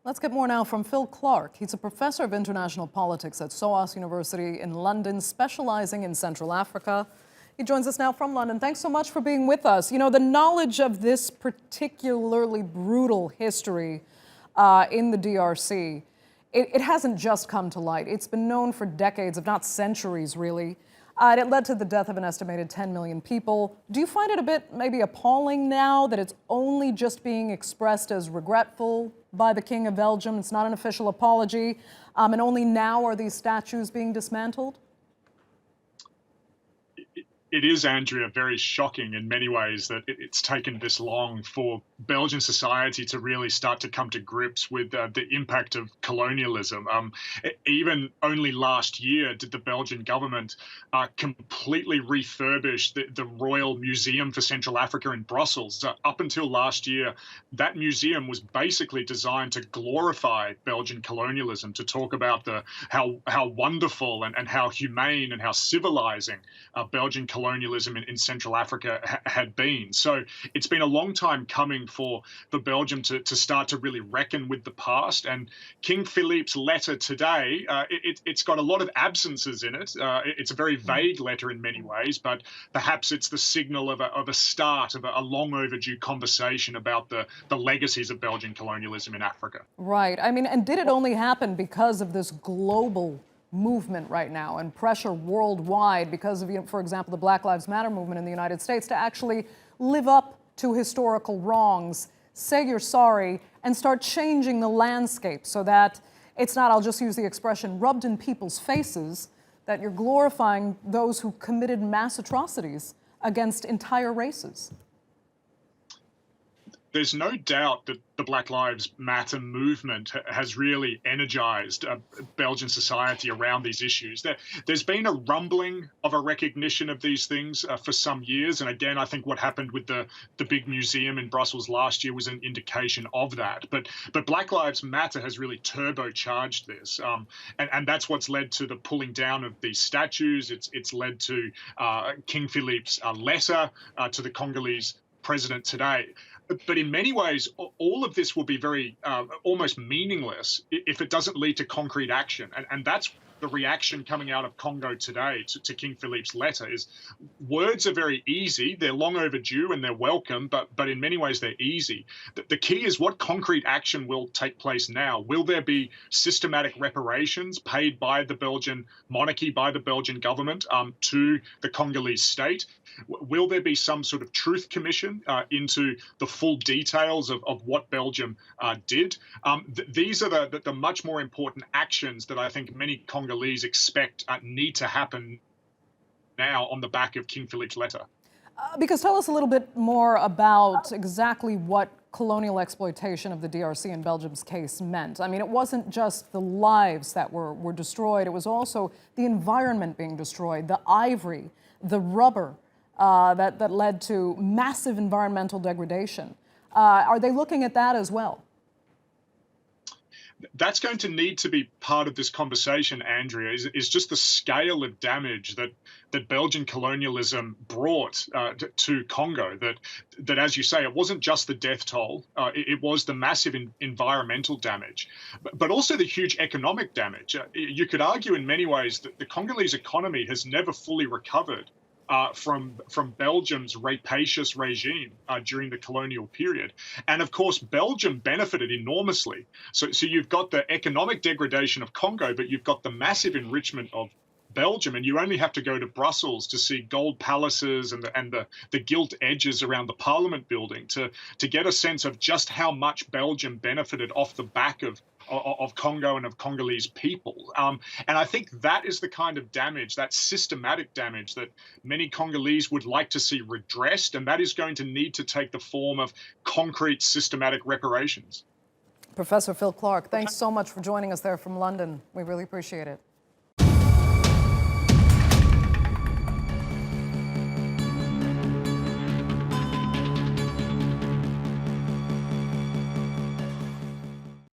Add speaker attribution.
Speaker 1: Let's get more now from Phil Clark. He's a professor of international politics at SOAS University in London, specializing in Central Africa. He joins us now from London. Thanks so much for being with us. You know, the knowledge of this particularly brutal history in the DRC, it hasn't just come to light. It's been known for decades, if not centuries, really. And it led to the death of an estimated 10 million people. Do you find it a bit maybe appalling now that it's only just being expressed as regretful by the King of Belgium? It's not an official apology. And only now are these statues being dismantled?
Speaker 2: It is, Andrea, very shocking in many ways that it's taken this long for Belgian society to really start to come to grips with the impact of colonialism. Even only last year did the Belgian government completely refurbish the Royal Museum for Central Africa in Brussels. Up until last year, that museum was basically designed to glorify Belgian colonialism, to talk about how wonderful and how humane and how civilizing Belgian colonialism in Central Africa had been. So it's been a long time coming for Belgium to start to really reckon with the past. And King Philippe's letter today, it's got a lot of absences in it. It's a very vague letter in many ways, but perhaps it's the signal of a start of a long overdue conversation about the legacies of Belgian colonialism in Africa.
Speaker 1: Right. I mean, and did it only happen because of this global movement right now and pressure worldwide because of, for example, the Black Lives Matter movement in the United States to actually live up to historical wrongs, say you're sorry, and start changing the landscape so that it's not, I'll just use the expression, rubbed in people's faces, that you're glorifying those who committed mass atrocities against entire races?
Speaker 2: There's no doubt that the Black Lives Matter movement has really energized Belgian society around these issues. There's been a rumbling of a recognition of these things for some years. And again, I think what happened with the big museum in Brussels last year was an indication of that. But Black Lives Matter has really turbocharged this. And that's what's led to the pulling down of these statues. It's led to King Philippe's letter to the Congolese president today. But in many ways, all of this will be very almost meaningless if it doesn't lead to concrete action. And that's the reaction coming out of Congo today to King Philippe's letter is words are very easy. They're long overdue and they're welcome, but in many ways they're easy. The key is what concrete action will take place now. Will there be systematic reparations paid by the Belgian monarchy, by the Belgian government to the Congolese state? Will there be some sort of truth commission into the full details of what Belgium did? These are the much more important actions that I think many Congolese expect need to happen now on the back of King Philippe's letter.
Speaker 1: Because tell us a little bit more about exactly what colonial exploitation of the DRC in Belgium's case meant. I mean, it wasn't just the lives that were destroyed, it was also the environment being destroyed, the ivory, the rubber that led to massive environmental degradation. Are they looking at that as well?
Speaker 2: That's going to need to be part of this conversation, Andrea, is just the scale of damage that Belgian colonialism brought to Congo. That, as you say, it wasn't just the death toll, it was the massive environmental damage, but also the huge economic damage. You could argue in many ways that the Congolese economy has never fully recovered from Belgium's rapacious regime during the colonial period. And of course, Belgium benefited enormously. So you've got the economic degradation of Congo, but you've got the massive enrichment of Belgium, and you only have to go to Brussels to see gold palaces and the gilt edges around the Parliament building to get a sense of just how much Belgium benefited off the back of Congo and of Congolese people. And I think that is the kind of damage, that systematic damage that many Congolese would like to see redressed, and that is going to need to take the form of concrete systematic reparations.
Speaker 1: Professor Phil Clark, thanks so much for joining us there from London. We really appreciate it.